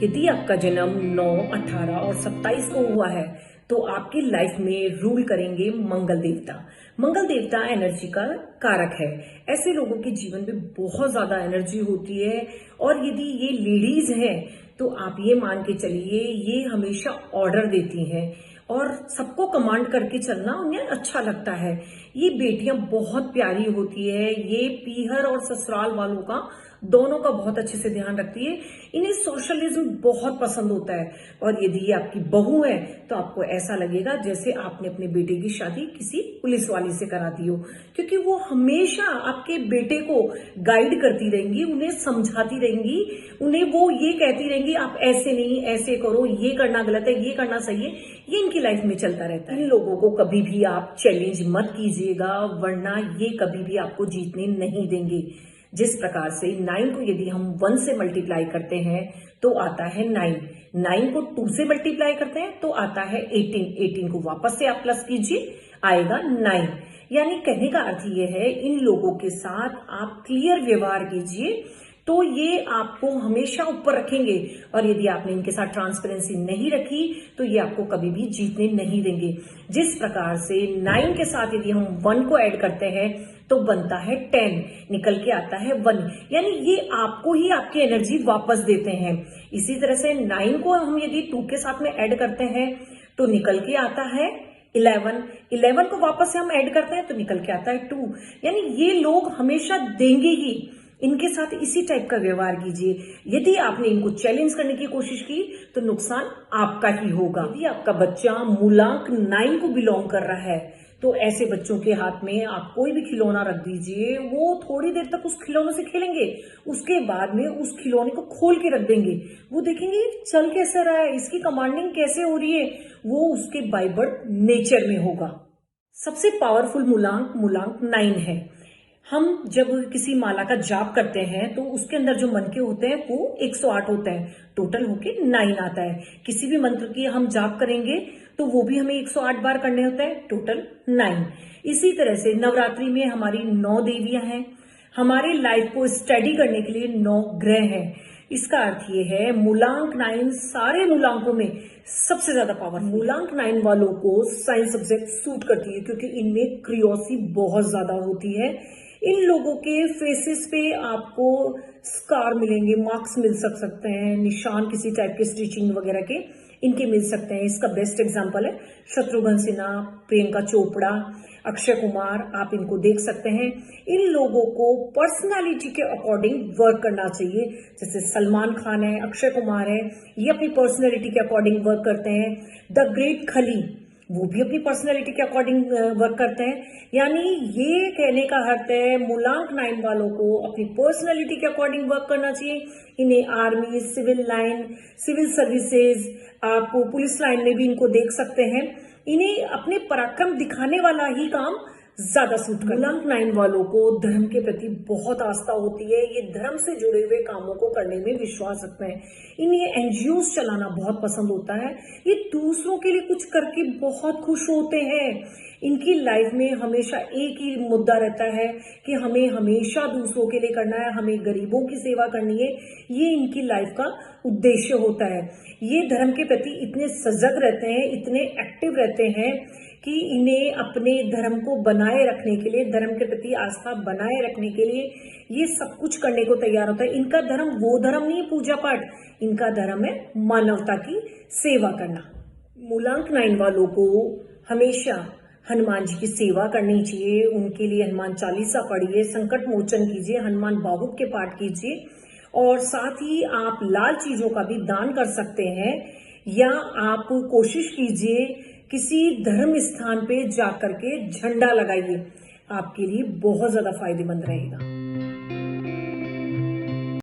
यदि आपका जन्म 9, 18 और 27 को हुआ है तो आपकी लाइफ में रूल करेंगे मंगल देवता। मंगल देवता एनर्जी का कारक है। ऐसे लोगों के जीवन में बहुत ज्यादा एनर्जी होती है और यदि ये लेडीज हैं तो आप ये मान के चलिए ये हमेशा ऑर्डर देती हैं और सबको कमांड करके चलना उन्हें अच्छा लगता है। ये बेटियां बहुत प्यारी होती है। ये पीहर और ससुराल वालों का दोनों का बहुत अच्छे से ध्यान रखती है। इन्हें सोशलिज्म बहुत पसंद होता है और यदि ये आपकी बहू है तो आपको ऐसा लगेगा जैसे आपने अपने बेटे की शादी किसी पुलिस वाली से करा दी हो, क्योंकि वो हमेशा आपके बेटे को गाइड करती रहेंगी, उन्हें समझाती रहेंगी, उन्हें वो ये कहती रहेंगी आप ऐसे नहीं ऐसे करो, ये करना गलत है, ये करना सही है। ये इनकी लाइफ में चलता रहता है। इन लोगों को कभी भी आप चैलेंज मत कीजिएगा, वरना ये कभी भी आपको जीतने नहीं देंगे। जिस प्रकार से 9 को यदि हम 1 से मल्टीप्लाई करते हैं तो आता है 9, 9 को 2 से मल्टीप्लाई करते हैं तो आता है 18, 18 को वापस से आप प्लस कीजिए आएगा 9। यानी कहने का अर्थ ये है इन लोगों के साथ आप क्लियर व्यवहार कीजिए तो ये आपको हमेशा ऊपर रखेंगे और यदि आपने इनके साथ ट्रांसपेरेंसी नहीं रखी तो ये आपको कभी भी जीतने नहीं देंगे। जिस प्रकार से 9 के साथ यदि हम 1 को ऐड करते हैं तो बनता है 10, निकल के आता है 1, यानी ये आपको ही आपकी एनर्जी वापस देते हैं। इसी तरह से 9 को हम यदि 2 के साथ में ऐड करते हैं तो निकल के आता है 11, 11 को वापस से हम ऐड करते हैं तो निकल के आता है 2। यानी ये लोग हमेशा देंगे ही। इनके साथ इसी टाइप का व्यवहार कीजिए। यदि आपने इनको चैलेंज करने की कोशिश की तो नुकसान आपका ही होगा। यदि आपका बच्चा मूलांक 9 को बिलोंग कर रहा है तो ऐसे बच्चों के हाथ में आप कोई भी खिलौना रख दीजिए, वो थोड़ी देर तक उस खिलौने से खेलेंगे, उसके बाद में उस खिलौने को खोल के रख देंगे। वो देखेंगे चल कैसे रहा है, इसकी कमांडिंग कैसे हो रही है, वो उसके बाय बर्थ नेचर में होगा। सबसे पावरफुल मूलांक मूलांक 9 है। हम जब किसी माला का जाप करते हैं तो उसके अंदर जो मनके होते हैं वो 108 होते हैं, टोटल होके 9 आता है। किसी भी मंत्र की हम जाप करेंगे तो वो भी हमें 108 बार करने होता है, टोटल 9। इसी तरह से नवरात्रि में हमारी 9 देवियां हैं। हमारे लाइफ को स्टडी करने के लिए 9 ग्रह हैं। इसका अर्थ ये है मूलांक 9 सारे मूलांकों में सबसे ज्यादा पावर। मूलांक 9 वालों को साइंस सब्जेक्ट सूट करती है क्योंकि इनमें क्रियोसिटी बहुत ज्यादा होती है। इन लोगों के फेसेस पे आपको स्कार मिलेंगे, मार्क्स मिल सकते हैं, निशान किसी टाइप के स्टिचिंग वगैरह के इनके मिल सकते हैं। इसका बेस्ट एग्जांपल है शत्रुघ्न सिन्हा, प्रियंका चोपड़ा, अक्षय कुमार, आप इनको देख सकते हैं। इन लोगों को पर्सनालिटी के अकॉर्डिंग वर्क करना चाहिए। जैसे सलमान खान है, अक्षय कुमार है, ये अपनी पर्सनालिटी के अकॉर्डिंग वर्क करते हैं। द ग्रेट खली, वो भी अपनी पर्सनालिटी के अकॉर्डिंग वर्क करते हैं। यानी ये कहने का अर्थ है मूलांक 9 वालों को अपनी पर्सनालिटी के अकॉर्डिंग वर्क करना चाहिए। इन्हें army, civil line, civil services, आप पुलिस लाइन में भी इनको देख सकते हैं। इन्हें अपने पराक्रम दिखाने वाला ही काम ज्यादा सूट कर। मूलांक 9 वालों को धर्म के प्रति बहुत आस्था होती है। ये धर्म से जुड़े हुए कामों को करने में विश्वास रखते हैं। इन्हें एनजीओ चलाना बहुत पसंद होता है। ये दूसरों के लिए कुछ करके बहुत खुश होते हैं। इनकी लाइफ में हमेशा एक ही मुद्दा रहता है कि हमें हमेशा दूसरों के लिए करना है, हमें गरीबों की सेवा करनी है। ये इनकी लाइफ का उद्देश्य होता है। ये धर्म के प्रति इतने सजग रहते हैं, इतने एक्टिव रहते हैं कि इन्हें अपने धर्म को बनाए रखने के लिए, धर्म के प्रति आस्था बनाए रखने के लिए ये सब कुछ करने को तैयार होता है। इनका धर्म वो धर्म नहीं है पूजा पाठ, इनका धर्म है मानवता की सेवा करना। मूलांक 9 वालों को हमेशा हनुमान जी की सेवा करनी चाहिए। उनके लिए हनुमान चालीसा पढ़िए, संकट मोचन कीजिए, हनुमान बाहुक के पाठ कीजिए और साथ ही आप लाल चीजों का भी दान कर सकते हैं या आप कोशिश कीजिए किसी धर्म स्थान पे जाकर के झंडा लगाइए, आपके लिए बहुत ज्यादा फायदेमंद रहेगा।